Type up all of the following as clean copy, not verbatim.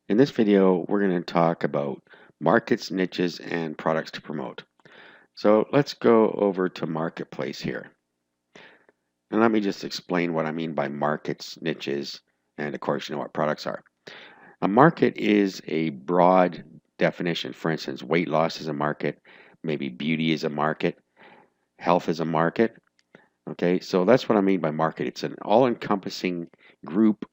In this video, we're going to talk about markets, niches, and products to promote. So let's go over to Marketplace here. And let me just explain what I mean by markets, niches, and of course, you know what products are. A market is a broad definition. For instance, weight loss is a market, maybe beauty is a market, health is a market. Okay, so that's what I mean by market. It's an all-encompassing group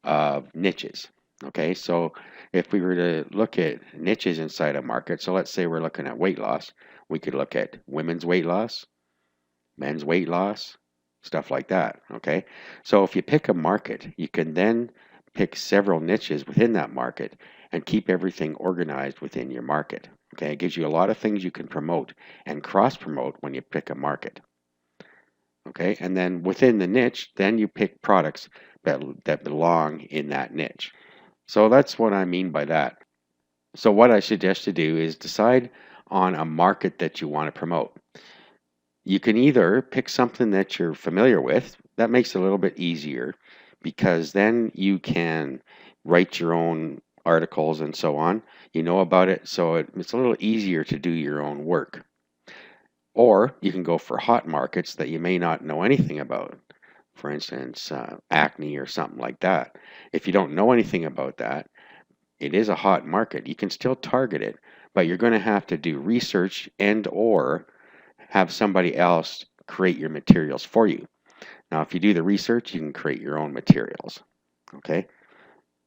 of niches. Okay, so if we were to look at niches inside a market, so let's say we're looking at weight loss, we could look at women's weight loss, men's weight loss, stuff like that. Okay, so if you pick a market, you can then pick several niches within that market and keep everything organized within your market. Okay, it gives you a lot of things you can promote and cross promote when you pick a market. Okay, and then within the niche, then you pick products that belong in that niche. So that's what I mean by that. So what I suggest to do is decide on a market that you want to promote. You can either pick something that you're familiar with. That makes it a little bit easier because then you can write your own articles and so on. You know about it, so it's a little easier to do your own work. Or you can go for hot markets that you may not know anything about. For instance, acne or something like that. If you don't know anything about that, it is a hot market. You can still target it, but you're going to have to do research and or have somebody else create your materials for you. Now, if you do the research, you can create your own materials. Okay?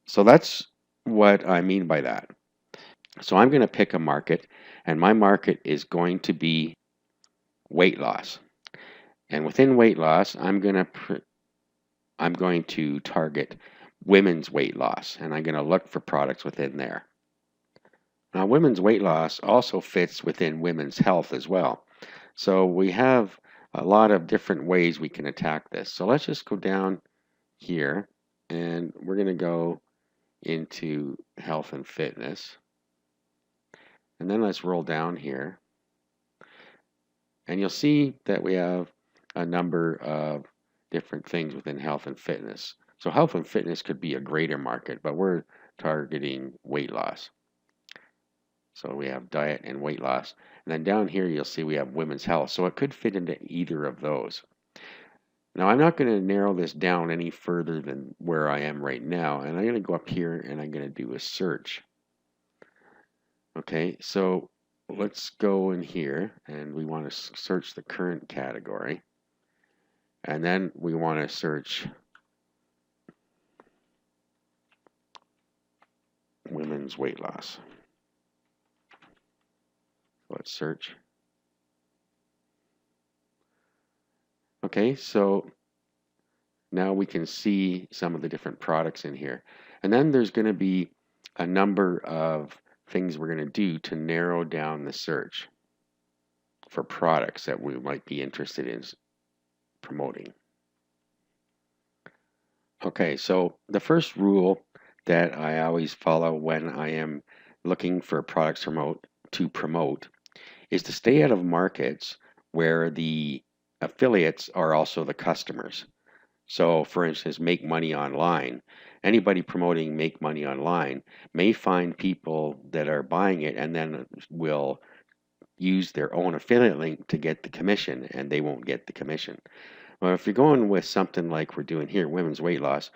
So that's what I mean by that. So I'm going to pick a market, and my market is going to be weight loss. And within weight loss, I'm going to target women's weight loss, and I'm going to look for products within there. Now, women's weight loss also fits within women's health as well. So we have a lot of different ways we can attack this. So let's just go down here and we're going to go into health and fitness. And then let's roll down here. And you'll see that we have a number of different things within health and fitness. So health and fitness could be a greater market, but we're targeting weight loss. So we have diet and weight loss. And then down here, you'll see we have women's health. So it could fit into either of those. Now, I'm not going to narrow this down any further than where I am right now. And I'm going to go up here and I'm going to do a search. Okay, so let's go in here and we want to search the current category. And then we want to search women's weight loss. Let's search. Okay, so now we can see some of the different products in here. And then there's going to be a number of things we're going to do to narrow down the search for products that we might be interested in promoting. Okay, so the first rule that I always follow when I am looking for products to promote is to stay out of markets where the affiliates are also the customers. So, for instance, Make Money Online. Anybody promoting Make Money Online may find people that are buying it and then will use their own affiliate link to get the commission, and they won't get the commission. Well, if you're going with something like we're doing here, women's weight loss,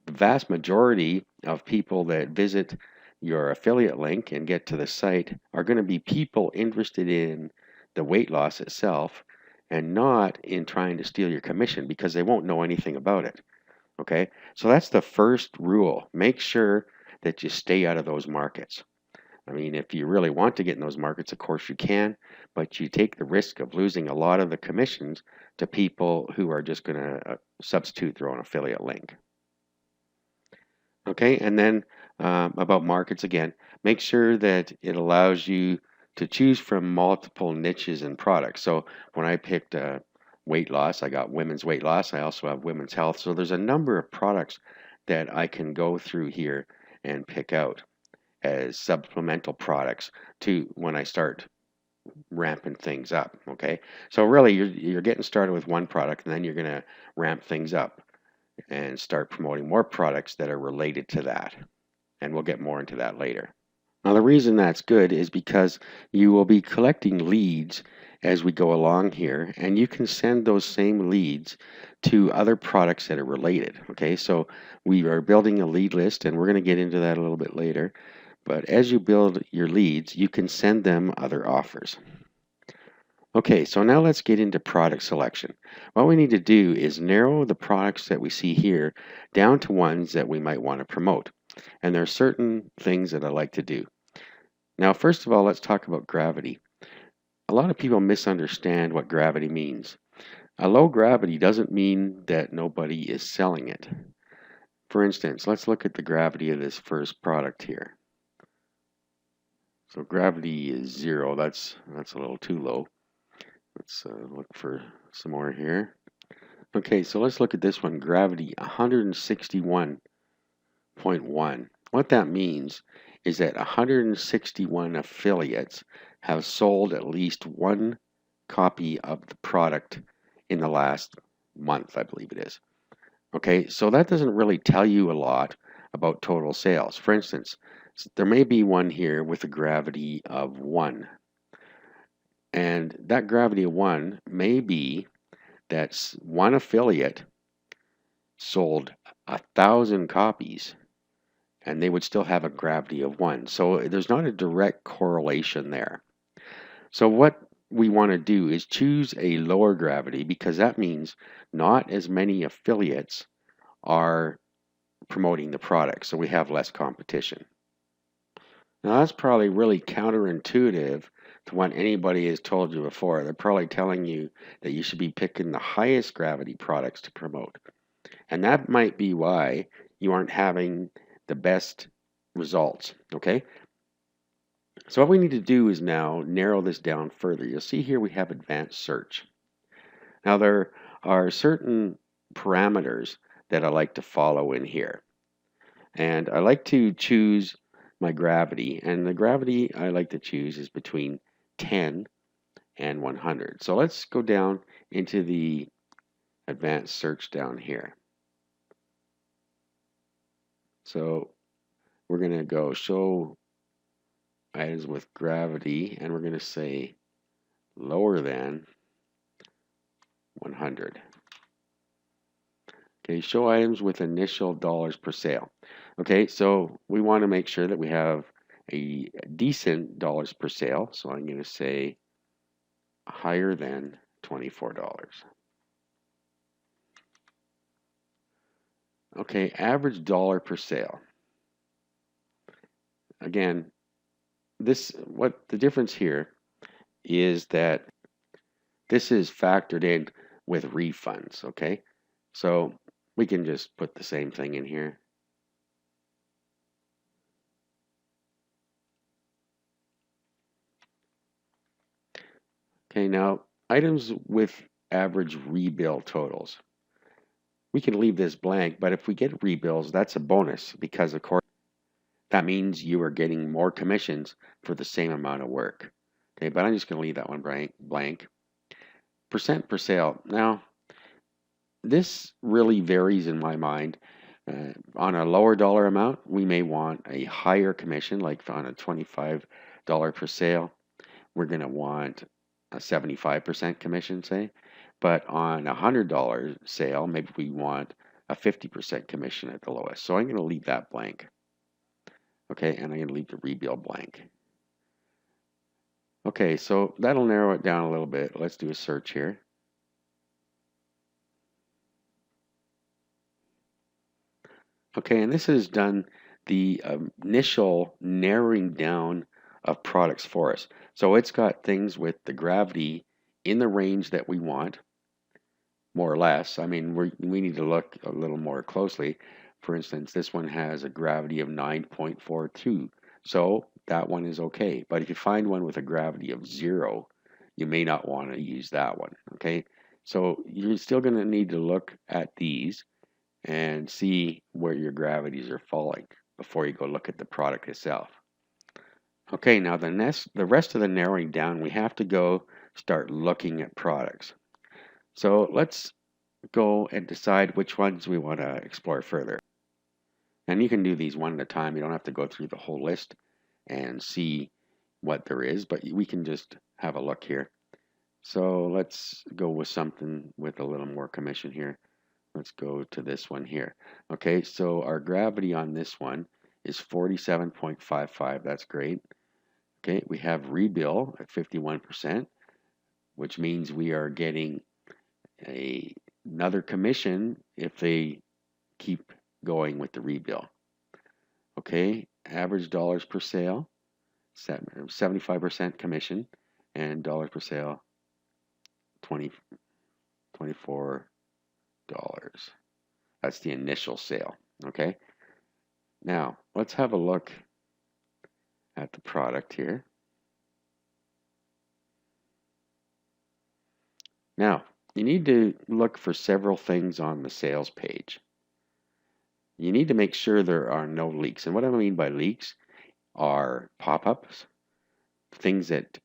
the vast majority of people that visit your affiliate link and get to the site are going to be people interested in the weight loss itself and not in trying to steal your commission because they won't know anything about it. Okay, so that's the first rule. Make sure that you stay out of those markets. I mean, if you really want to get in those markets, of course you can, but you take the risk of losing a lot of the commissions to people who are just going to substitute their own affiliate link. Okay, and then about markets again, make sure that it allows you to choose from multiple niches and products. So when I picked weight loss, I got women's weight loss. I also have women's health. So there's a number of products that I can go through here and pick out as supplemental products to when I start ramping things up. Okay, so really you're getting started with one product and then you're going to ramp things up and start promoting more products that are related to that. and we'll get more into that later. Now, the reason that's good is because you will be collecting leads as we go along here, and you can send those same leads to other products that are related. Okay, so we are building a lead list, and we're going to get into that a little bit later. But as you build your leads, you can send them other offers. Okay, so now let's get into product selection. What we need to do is narrow the products that we see here down to ones that we might want to promote. And there are certain things that I like to do. Now, first of all, let's talk about gravity. A lot of people misunderstand what gravity means. A low gravity doesn't mean that nobody is selling it. For instance, let's look at the gravity of this first product here. So gravity is 0. That's a little too low. Let's look for some more here. Okay, so let's look at this one, gravity 161.1. What that means is that 161 affiliates have sold at least one copy of the product in the last month, I believe it is. Okay, so that doesn't really tell you a lot about total sales. For instance, there may be one here with a gravity of 1. And that gravity of 1 may be that one affiliate sold 1,000 copies and they would still have a gravity of 1. So there's not a direct correlation there. So what we want to do is choose a lower gravity because that means not as many affiliates are promoting the product, so we have less competition. Now that's probably really counterintuitive to what anybody has told you before. They're probably telling you that you should be picking the highest gravity products to promote. And that might be why you aren't having the best results, okay? So what we need to do is now narrow this down further. You'll see here we have advanced search. Now there are certain parameters that I like to follow in here. And I like to choose my gravity, and the gravity I like to choose is between 10 and 100. So let's go down into the advanced search down here. So we're going to go show items with gravity, and we're going to say lower than 100. Okay, show items with initial dollars per sale. Okay, so we want to make sure that we have a decent dollars per sale. So I'm going to say higher than $24. Okay, average dollar per sale. Again, what the difference here is that this is factored in with refunds, okay? So we can just put the same thing in here. Okay, now items with average rebill totals. We can leave this blank, but if we get rebills, that's a bonus because of course that means you are getting more commissions for the same amount of work. Okay, but I'm just going to leave that one blank. Percent per sale. Now, this really varies in my mind. On a lower dollar amount, we may want a higher commission, like on a $25 per sale, we're going to want a 75% commission, say. But on a $100 sale, maybe we want a 50% commission at the lowest. So I'm going to leave that blank. Okay, and I'm going to leave the rebill blank. Okay, so that'll narrow it down a little bit. Let's do a search here. Okay, and this has done the initial narrowing down of products for us. So it's got things with the gravity in the range that we want, more or less. I mean, we need to look a little more closely. For instance, this one has a gravity of 9.42. So that one is okay. But if you find one with a gravity of 0, you may not want to use that one, okay? So you're still going to need to look at these and see where your gravities are falling before you go look at the product itself. Okay, now the rest of the narrowing down, we have to go start looking at products. So let's go and decide which ones we want to explore further. And you can do these one at a time. You don't have to go through the whole list and see what there is, but we can just have a look here. So let's go with something with a little more commission here. Let's go to this one here. Okay, so our gravity on this one is 47.55. That's great. Okay, we have rebill at 51%, which means we are getting another commission if they keep going with the rebill. Okay, average dollars per sale, 75% commission, and dollars per sale, $24. That's the initial sale. Okay, now let's have a look at the product here. Now, you need to look for several things on the sales page. You need to make sure there are no leaks. And what I mean by leaks are pop-ups, things that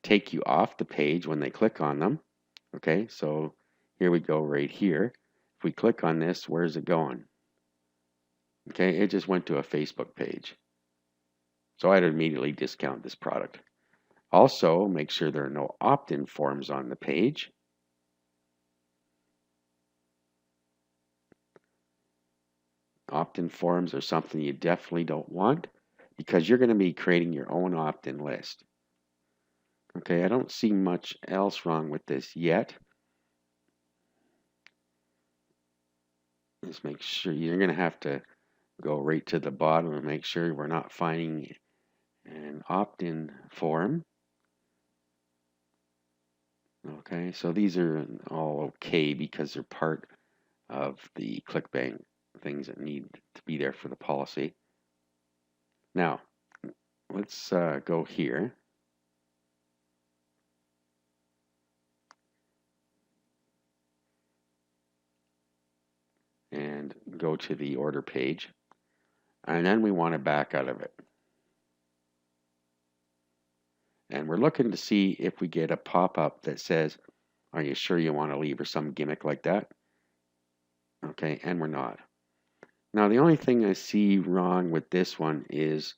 take you off the page when they click on them. Okay, so here we go right here. If we click on this, where's it going? Okay, it just went to a Facebook page. So I'd immediately discount this product. Also, make sure there are no opt-in forms on the page. Opt-in forms are something you definitely don't want because you're going to be creating your own opt-in list. Okay, I don't see much else wrong with this yet. Just make sure you're going to have to go right to the bottom and make sure we're not finding an opt-in form. Okay, so these are all okay because they're part of the ClickBank things that need to be there for the policy. Now, let's go here. And go to the order page. And then we want to back out of it. And we're looking to see if we get a pop-up that says, are you sure you want to leave, or some gimmick like that? Okay, and we're not. Now, the only thing I see wrong with this one is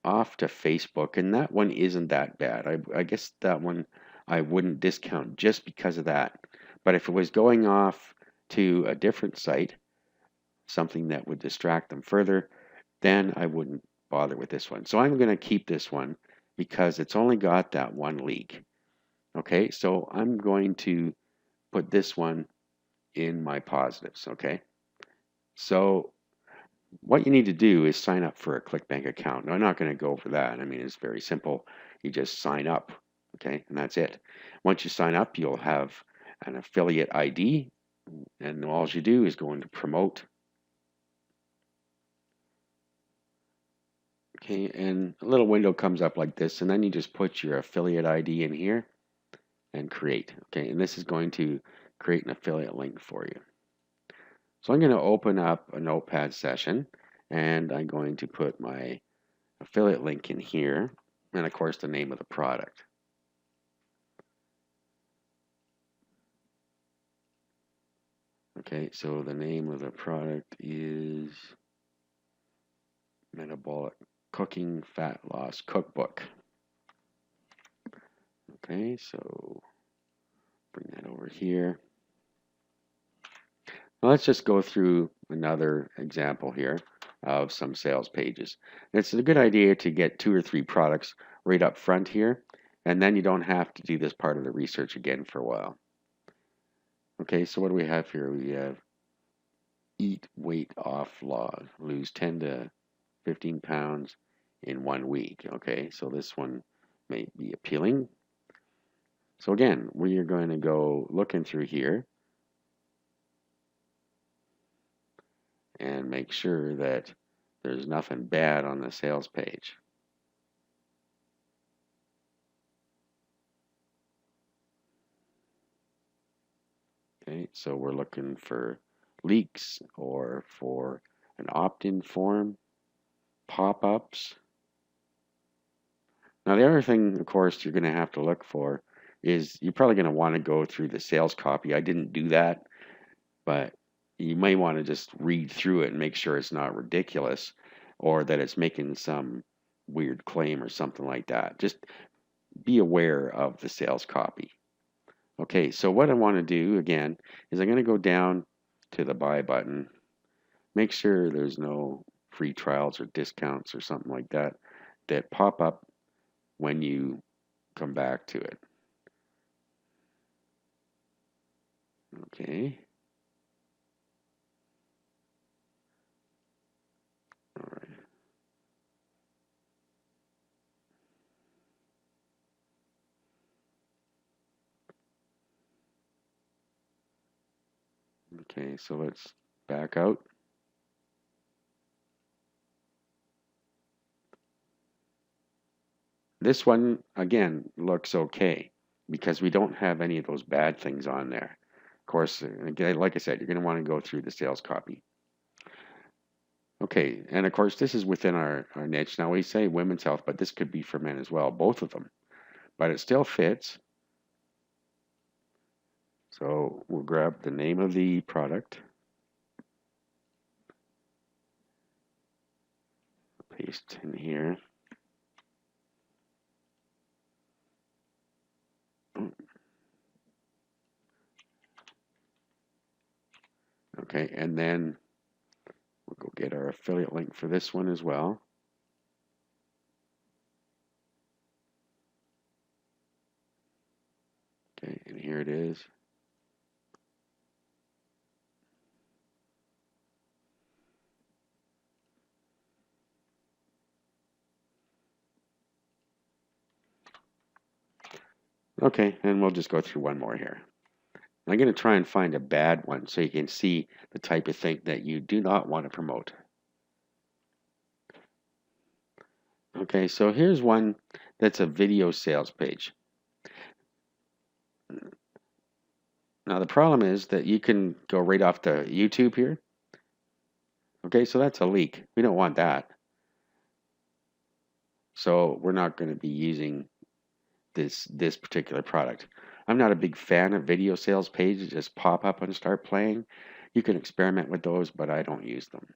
off to Facebook, and that one isn't that bad. I guess that one I wouldn't discount just because of that. But if it was going off to a different site, something that would distract them further, then I wouldn't bother with this one. So I'm going to keep this one because it's only got that one leak. Okay, so I'm going to put this one in my positives. Okay, so what you need to do is sign up for a ClickBank account. Now, I'm not going to go over that. I mean, it's very simple. You just sign up, okay, and that's it. Once you sign up, you'll have an affiliate ID, and all you do is go into promote. Okay, and a little window comes up like this, and then you just put your affiliate ID in here and create. Okay, and this is going to create an affiliate link for you. So I'm going to open up a notepad session, and I'm going to put my affiliate link in here, and of course the name of the product. Okay, so the name of the product is Metabolic Cooking Fat Loss Cookbook. Okay, so bring that over here. Now let's just go through another example here of some sales pages. It's a good idea to get 2 or 3 products right up front here, and then you don't have to do this part of the research again for a while. Okay, so what do we have here? We have eat weight off law, lose 10 to 15 pounds in 1 week. Okay, so this one may be appealing. So again, we are going to go looking through here and make sure that there's nothing bad on the sales page. Okay, so we're looking for leaks or for an opt-in form, pop-ups. Now the other thing, of course, you're going to have to look for is you're probably going to want to go through the sales copy. I didn't do that, but you may want to just read through it and make sure it's not ridiculous or that it's making some weird claim or something like that. Just be aware of the sales copy. Okay, so what I want to do again is I'm going to go down to the buy button, make sure there's no free trials or discounts or something like that that pop up when you come back to it. Okay. All right. Okay, so let's back out. This one, again, looks okay because we don't have any of those bad things on there. Of course, again, like I said, you're going to want to go through the sales copy. Okay, and of course, this is within our niche. Now, we say women's health, but this could be for men as well, both of them. But it still fits. So we'll grab the name of the product, paste in here. Okay, and then we'll go get our affiliate link for this one as well. Okay, and here it is. Okay, and we'll just go through one more here. I'm going to try and find a bad one so you can see the type of thing that you do not want to promote. Okay, so here's one that's a video sales page. Now the problem is that you can go right off to YouTube here. Okay, so that's a leak. We don't want that. So we're not going to be using this particular product. I'm not a big fan of video sales pages just pop up and start playing. You can experiment with those, but I don't use them.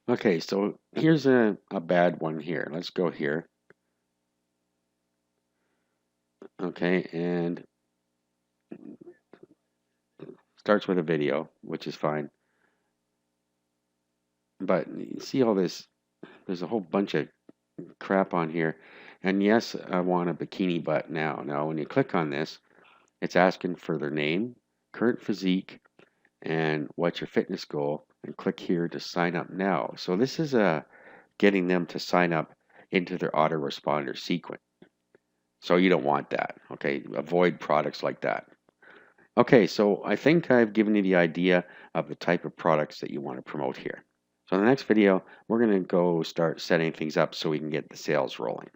Okay, so here's a bad one here. Let's go here. Okay, and starts with a video, which is fine. But you see all this, there's a whole bunch of crap on here. And yes, I want a bikini butt now. Now, when you click on this, it's asking for their name, current physique, and what's your fitness goal, and click here to sign up now. So this is getting them to sign up into their autoresponder sequence. So you don't want that, okay? Avoid products like that. Okay, so I think I've given you the idea of the type of products that you want to promote here. So in the next video, we're going to go start setting things up so we can get the sales rolling.